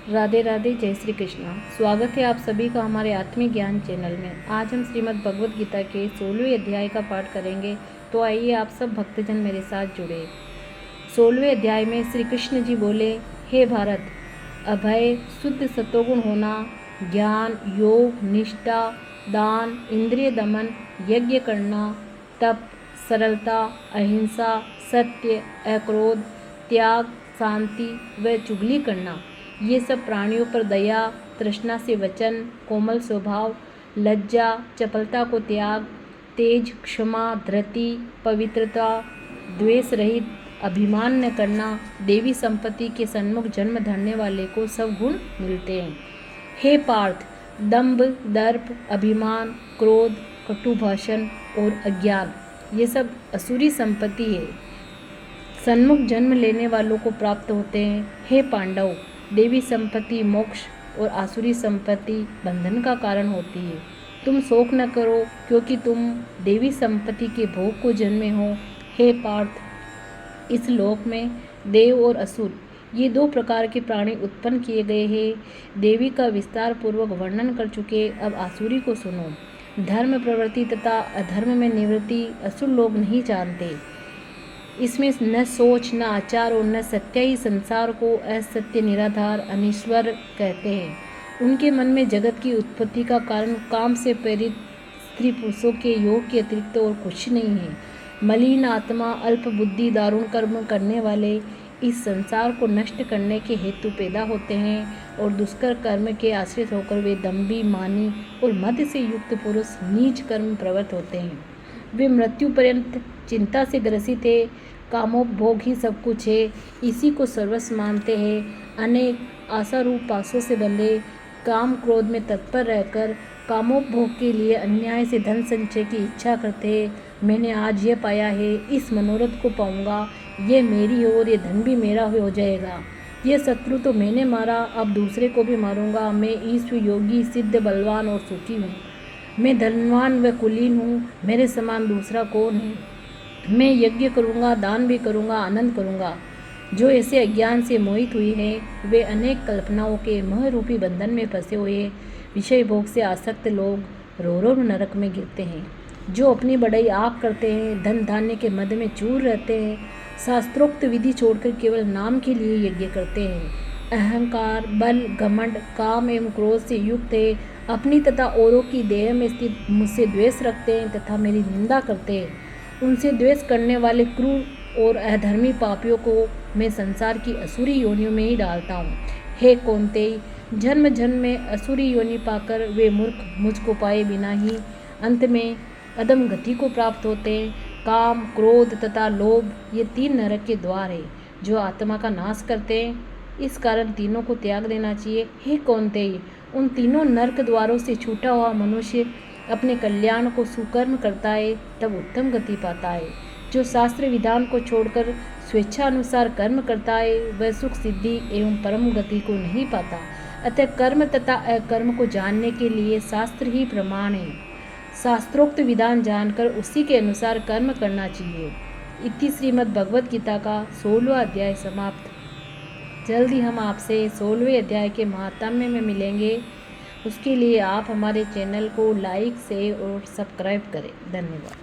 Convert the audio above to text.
राधे राधे, जय श्री कृष्णा। स्वागत है आप सभी का हमारे आत्मिक ज्ञान चैनल में। आज हम श्रीमद् भगवद गीता के 16वें अध्याय का पाठ करेंगे, तो आइए आप सब भक्तजन मेरे साथ जुड़े। 16वें अध्याय में श्री कृष्ण जी बोले, हे भारत, अभय, शुद्ध सत्वगुण होना, ज्ञान, योग, निष्ठा, दान, इंद्रिय दमन, यज्ञ करना, तप, सरलता, अहिंसा, सत्य, अक्रोध, त्याग, शांति व चुगली करना, ये सब प्राणियों पर दया, तृष्णा से वचन, कोमल स्वभाव, लज्जा, चपलता को त्याग, तेज, क्षमा, धृति, पवित्रता, द्वेष रहित, अभिमान न करना, देवी संपत्ति के सन्मुख जन्म धरने वाले को सब गुण मिलते हैं। हे पार्थ, दंभ, दर्प, अभिमान, क्रोध, कटु भाषण और अज्ञान, ये सब असुरी संपत्ति है, सन्मुख जन्म लेने वालों को प्राप्त होते हैं। हे पांडव, देवी संपत्ति मोक्ष और आसुरी संपत्ति बंधन का कारण होती है। तुम शोक न करो, क्योंकि तुम देवी संपत्ति के भोग को जन्मे हो। हे पार्थ, इस लोक में देव और असुर, ये दो प्रकार के प्राणी उत्पन्न किए गए हैं। देवी का विस्तार पूर्वक वर्णन कर चुके, अब आसुरी को सुनो। धर्म प्रवृत्ति तथा अधर्म में निवृत्ति असुर लोग नहीं जानते। इसमें न सोच, न आचार और न सत्य ही संसार को असत्य, निराधार, अनीश्वर कहते हैं। उनके मन में जगत की उत्पत्ति का कारण काम से प्रेरित स्त्री पुरुषों के योग के अतिरिक्त और कुछ नहीं है। मलिन आत्मा, अल्प बुद्धि, दारुण कर्म करने वाले इस संसार को नष्ट करने के हेतु पैदा होते हैं और दुष्कर कर्म के आश्रित होकर वे दंभी, मानी और मद से युक्त पुरुष नीच कर्म प्रवृत्त होते हैं। वे मृत्यु पर्यंत चिंता से ग्रसित है। कामोपभोग ही सब कुछ है, इसी को सर्वस्व मानते हैं। अनेक आशारूप पासों से बंधे काम क्रोध में तत्पर रहकर कामोपभोग के लिए अन्याय से धन संचय की इच्छा करते हैं। मैंने आज ये पाया है, इस मनोरथ को पाऊंगा, ये मेरी है और ये धन भी मेरा हो जाएगा। ये शत्रु तो मैंने मारा, अब दूसरे को भी मारूंगा। मैं ईश्वर, योगी, सिद्ध, बलवान और सुखी हूँ। मैं धनवान व कुलीन हूँ, मेरे समान दूसरा कौन है। मैं यज्ञ करूँगा, दान भी करूँगा, आनंद करूँगा। जो ऐसे अज्ञान से मोहित हुई है, वे अनेक कल्पनाओं के मोह रूपी बंधन में फंसे हुए विषय भोग से आसक्त लोग रो रो नरक में गिरते हैं। जो अपनी बड़ाई आप करते हैं, धन धान्य के मद में चूर रहते हैं, शास्त्रोक्त विधि छोड़कर केवल नाम के लिए यज्ञ करते हैं, अहंकार, बल, घमंड, काम एवं क्रोध से युक्त है, अपनी तथा औरों की देह में स्थित मुझसे द्वेष रखते हैं तथा मेरी निंदा करते हैं। उनसे द्वेष करने वाले क्रूर और अधर्मी पापियों को मैं संसार की असुरी योनियों में ही डालता हूँ। हे कौन्तेय, जन्म जन्म में असुरी योनि पाकर वे मूर्ख मुझको पाए बिना ही अंत में अधम गति को प्राप्त होते हैं। काम, क्रोध तथा लोभ, ये तीन नरक के द्वार है जो आत्मा का नाश करते हैं। इस कारण तीनों को त्याग देना चाहिए। हे कौन्तेय, उन तीनों नरक द्वारों से छूटा हुआ मनुष्य अपने कल्याण को सुकर्म करता है, तब उत्तम गति पाता है। जो शास्त्र विधान को छोड़कर स्वेच्छा अनुसार कर्म करता है, वह सुख, सिद्धि एवं परम गति को नहीं पाता। अतः कर्म तथा अकर्म को जानने के लिए शास्त्र ही प्रमाण है। शास्त्रोक्त विधान जानकर उसी के अनुसार कर्म करना चाहिए। इति श्रीमद् भगवद गीता का 16वां अध्याय समाप्त। जल्द ही हम आपसे 16वें अध्याय के महात्म्य में मिलेंगे। उसके लिए आप हमारे चैनल को लाइक, शेयर और सब्सक्राइब करें। धन्यवाद।